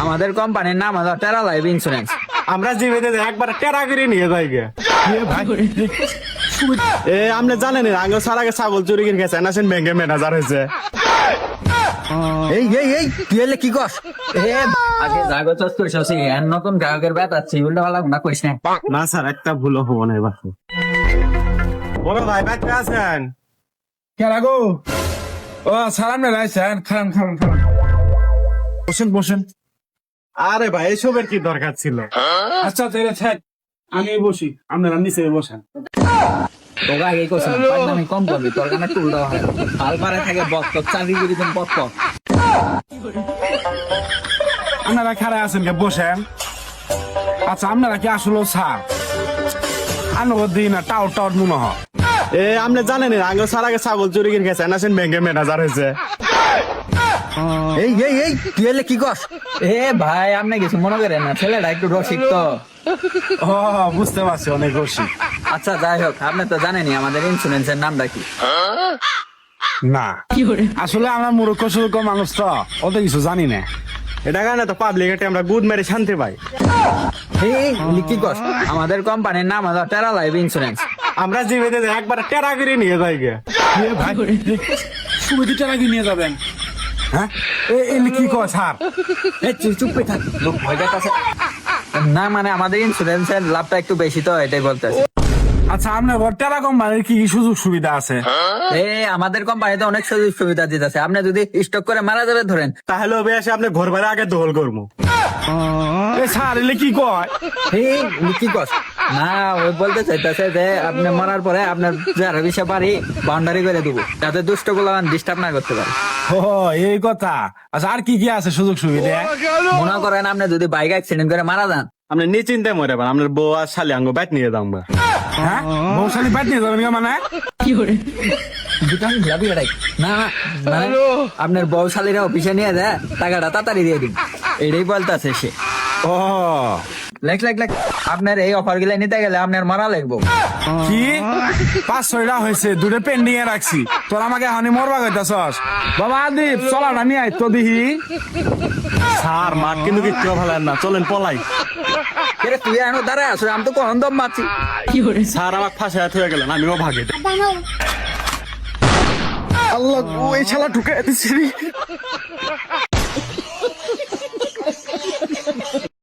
আমাদের কোম্পানির নাম হলো টেরা লাইফ ইন্স্যুরেন্স। আমরা জীবিত একবার টেরা করে নিয়ে যাই গে। আপনি জানেন আগে সার আগে ছাগল চুরি কিনে গেছে নাসেন ব্যাংকের ম্যানেজার হয়েছে। এই এই এই তুই এলে কি কস? আগে জাগো চস কইছ সে নতুন গ্রাহকের ব্যাপার আছে উল্টা পাল্টা না কইস না। না স্যার একটা ভুল হবো না এবার। বড় ভাই ব্যাটে আছেন? কেন গো? ও সালাম না লাইছেন, খান খান খান, বসেন বসেন। আরে ভাই এসবের কি দরকার ছিল? আচ্ছা তাহলে থাক, আমি বসি, আপনারা নিচে বসেন। তোরা আগে কইছ না পাইনামি কম করবি, তোর কানে টুল দাও হয় হাল পারে থাকে বক তো চাকরি করে দেন বক বক। আপনারা খাড়া আছেন কে বসেন। আচ্ছা আপনারা কি আসলে স্যার আনগো দিই না টাউট টাউট মনে হয়। আপনি জানেন আগে সার আগে ছাগল চুরি কিনে গেছে নাসেন ব্যাংকের ম্যানেজার হয়েছে। এই এই এই তুই এলে কি কস? ভাই আপনি কিছু মনে করেন না, ছেলেটা একটু রসিক তো। ও বুঝতে পারছি, অনেক খুশি। আচ্ছা যাই হোক, আপনি তো জানেনই আমাদের ইন্স্যুরেন্সের নামটা কি। না আসলে আমরা মূর্খ সুরক্ষ মানুষ তো অত কিছু জানি না। এটা কারণে তো পাবলিক আমরা গুড মেরে শান্তি পাই। কি কস? আমাদের কোম্পানির নাম হলো টেরা লাইফ ইন্স্যুরেন্স। আমরা জীবিত একবার টেরা করে নিয়ে যাই গে। সুবিধাটা নাকি নিয়ে যাবেন? হ্যাঁ এই কি কয় স্যার? চুপ করে থাক, লোক ভয় পাচ্ছে। না মানে আমাদের ইন্স্যুরেন্সের লাভটা একটু বেশি তো, এটাই বলতেছে। আচ্ছা আপনার টেরা কোম্পানির কি কি সুযোগ সুবিধা আছে? আমাদের কোম্পানিতে অনেক সুযোগ সুবিধা দিতেছে। আপনি যদি স্টক করে মারা যাবে ধরেন, তাহলে ওবে এসে আপনি ঘর বাড়ি আগে দখল করবো। স্যার এলে কি কয়? কি কস? না ওই বলতে চাইতেছে যে আপনি মরার পরে আপনার যারা বিষয় বাড়ি বাউন্ডারি করে দেবো, যাতে দুষ্ট গুলো ডিস্টার্ব না করতে পারে। ও এই কথা। আচ্ছা আর কি কি আছে সুযোগ সুবিধা? মনে করেন আপনি যদি বাইক অ্যাক্সিডেন্ট করে মারা যান, আপনি নিশ্চিন্তে মরে পারেন, আপনার বউ আর শালি আঙ্গ ব্যাট নিয়ে দাম। হ্যাঁ বৌশালী ব্যাট নিয়ে যাবেন মানে? দুটান লাভি বেড়াই না মানে আপনার বউশালীরা অফিসে নিয়ে যায় টাকাটা তাড়াতাড়ি দিয়ে দিন, এটাই বলতেছে সে। ও লেখ লেখ লেখ, আপনার এই অফার গুলো নিতে গেলে আপনার মারা লাগবো। কি 5-6টা হয়েছে, দুটো পেন্ডিং এ রাখছি, তোর আমাকে হানি মরবা কইতাছস? বাবা আদিপ চলাটা নিয়ে আয় তো দেখি। স্যার মাঠ কিন্তু কিচ্ছু ভালো না, চলেন পলাই। তুই এখনো দাঁড়ায় আসলে আমি তো কখন দম মারছি। স্যার আমাকে ফাঁসে হয়ে গেলেন, আমিও ভাগে। আল্লাহ ওই শালা ঢুকে দিছি।